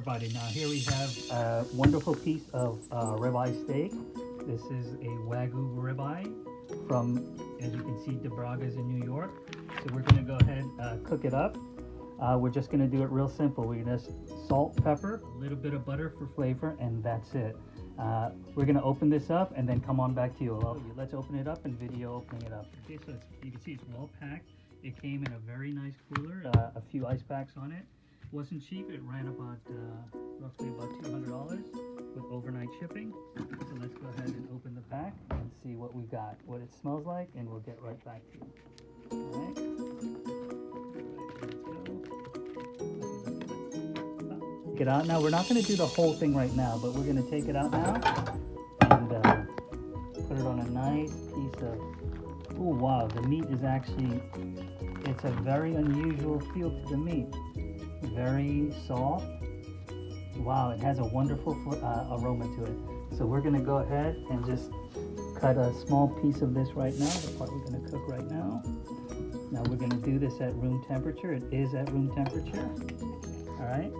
Everybody, now here we have a wonderful piece of ribeye steak. This is a Wagyu ribeye from, as you can see, DeBraga's in New York. So we're going to go ahead cook it up. We're just going to do it real simple. We're going to salt, pepper, a little bit of butter for flavor, and that's it. We're going to open this up and then come on back to you. Let's open it up and video opening it up. Okay, so you can see it's well packed. It came in a very nice cooler, a few ice packs on it. Wasn't cheap. It ran about roughly about $200 with overnight shipping. So let's go ahead and open the pack and see what we got, what it smells like, and we'll get right back to you. All right. Take it out now. We're not going to do the whole thing right now, but we're going to take it out now and put it on a nice piece of. Oh wow, the meat is actually. It's a very unusual feel to the meat. Very soft. Wow, it has a wonderful aroma to it. So we're going to go ahead and just cut a small piece of this right now, the part we're going to cook right now. Now we're going to do this at room temperature. It is at room temperature. All right.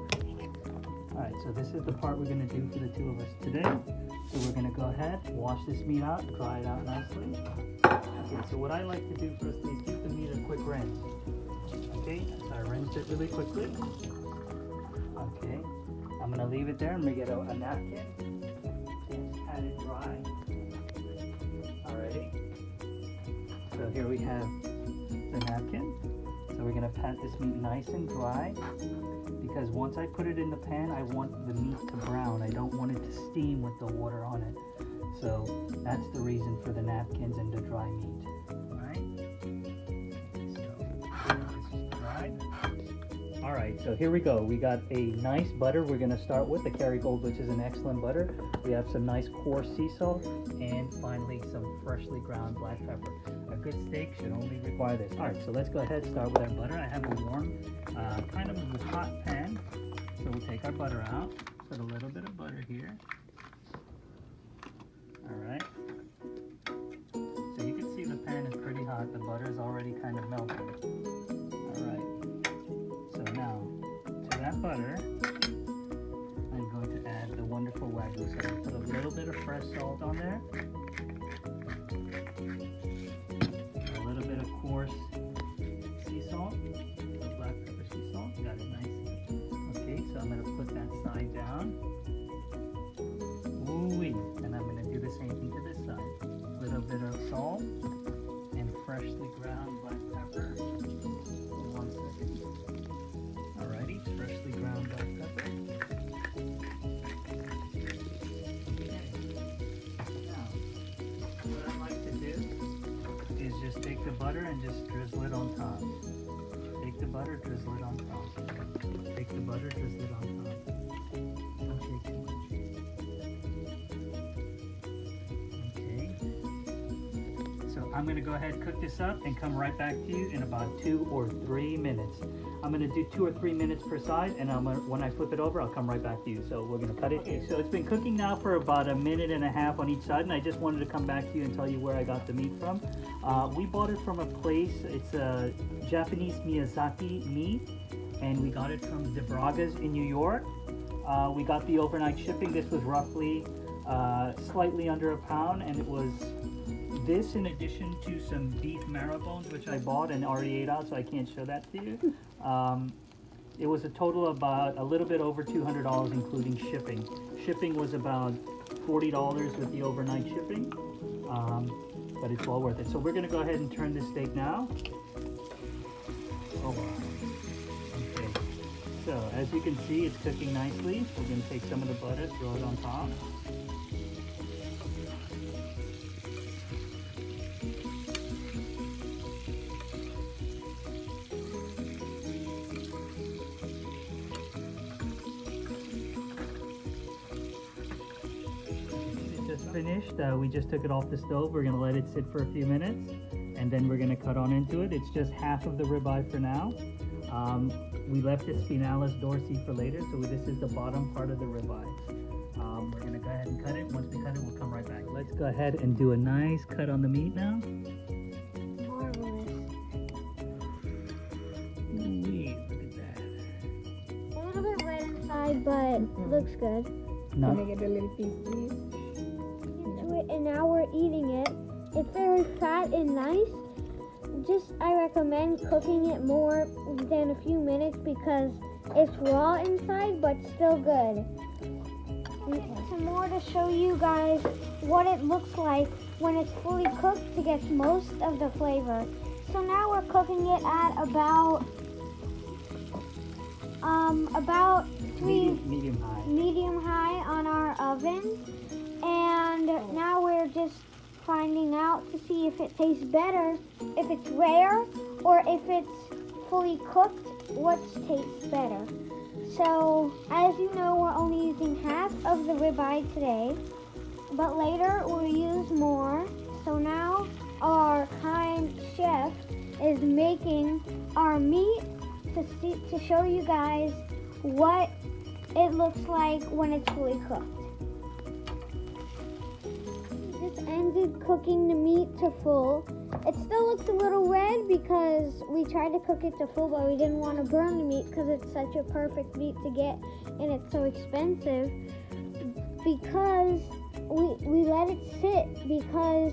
All right, so this is the part we're going to do for the two of us today. So we're going to go ahead, wash this meat out, dry it out nicely. Okay, so what I like to do first is give the meat a quick rinse. Okay, so I rinsed it really quickly. Okay, I'm going to leave it there. I'm going to get a napkin. Just pat it dry. Alrighty. So here we have the napkin. So we're going to pat this meat nice and dry. Because once I put it in the pan, I want the meat to brown. I don't want it to steam with the water on it. So that's the reason for the napkins and the dry meat. All right, so here we go. We got a nice butter we're going to start with, the Kerrygold, which is an excellent butter. We have some nice coarse sea salt, and finally some freshly ground black pepper. A good steak should only require this. All right, so let's go ahead and start with our butter. I have a warm, kind of a hot pan. So we'll take our butter out, put a little bit of butter here. All right. So you can see the pan is pretty hot. The butter is already kind of melting. All right. So now, to that butter, I'm going to add the wonderful Wagyu. So I'm going to put a little bit of fresh salt on there. A little bit of coarse sea salt. The black pepper sea salt. Got it nice. Okay, so I'm going to put that side down. Ooh-wee. And I'm going to do the same thing to this side. A little bit of salt and freshly ground black pepper. One second. Alrighty, freshly ground black pepper. Okay. Now, what I like to do is just take the butter and just drizzle it on top. Take the butter, drizzle it on top. Take the butter, drizzle it on top. Don't take too much. I'm going to go ahead and cook this up and come right back to you in about 2 or 3 minutes. I'm going to do 2 or 3 minutes per side, and when I flip it over, I'll come right back to you. So we're going to cut it. Okay, so it's been cooking now for about 1.5 minutes on each side, and I just wanted to come back to you and tell you where I got the meat from. We bought it from a place. It's a Japanese Miyazaki meat, and we got it from DeBraga's in New York. We got the overnight shipping. This was roughly slightly under a pound, and it was this in addition to some beef marrow bones, which I bought and already ate out, so I can't show that to you. It was a total of about a little bit over $200, including shipping. Shipping was about $40 with the overnight shipping, but it's well worth it. So we're going to go ahead and turn this steak now. Oh wow. Okay. So as you can see, it's cooking nicely. We're going to take some of the butter, throw it on top. Finished. We just took it off the stove. We're going to let it sit for a few minutes, and then we're going to cut on into it. It's just half of the ribeye for now. We left the spinalis dorsi for later, so this is the bottom part of the ribeye. We're going to go ahead and cut it. Once we cut it, we'll come right back. Let's go ahead and do a nice cut on the meat now. Marvelous. Ooh, look at that. A little bit red inside, but looks good. Not Can I get a little piece, please? To it, and now we're eating it. It's very fat and nice. I recommend cooking it more than a few minutes because it's raw inside, but still good. Some more to show you guys what it looks like when it's fully cooked to get most of the flavor. So now we're cooking it at about medium high on our oven, and now we're just finding out to see if it tastes better, if it's rare or if it's fully cooked, what tastes better. So as you know, we're only using half of the ribeye today, but later we'll use more. So now our kind chef is making our meat to show you guys what it looks like when it's fully cooked. Just ended cooking the meat to full. It still looks a little red because we tried to cook it to full, but we didn't want to burn the meat because it's such a perfect meat to get and it's so expensive. Because we let it sit because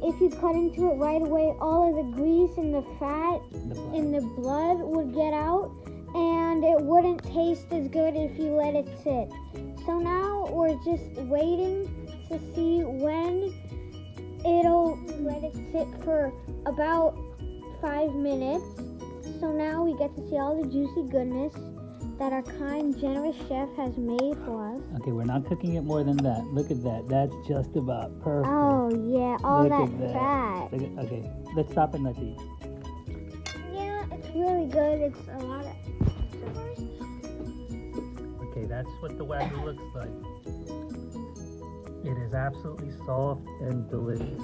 if you cut into it right away, all of the grease and the fat and the blood would get out, and it wouldn't taste as good if you let it sit. So now we're just waiting to see when it'll let it sit for about 5 minutes. So now we get to see all the juicy goodness that our kind, generous chef has made for us. Okay, we're not cooking it more than that. Look at that. That's just about perfect. Oh yeah, all Look that at that. fat. Look at, okay, let's stop and let's eat. Yeah, it's really good. It's a lot of Okay, that's what the Wagyu looks like. It is absolutely soft and delicious.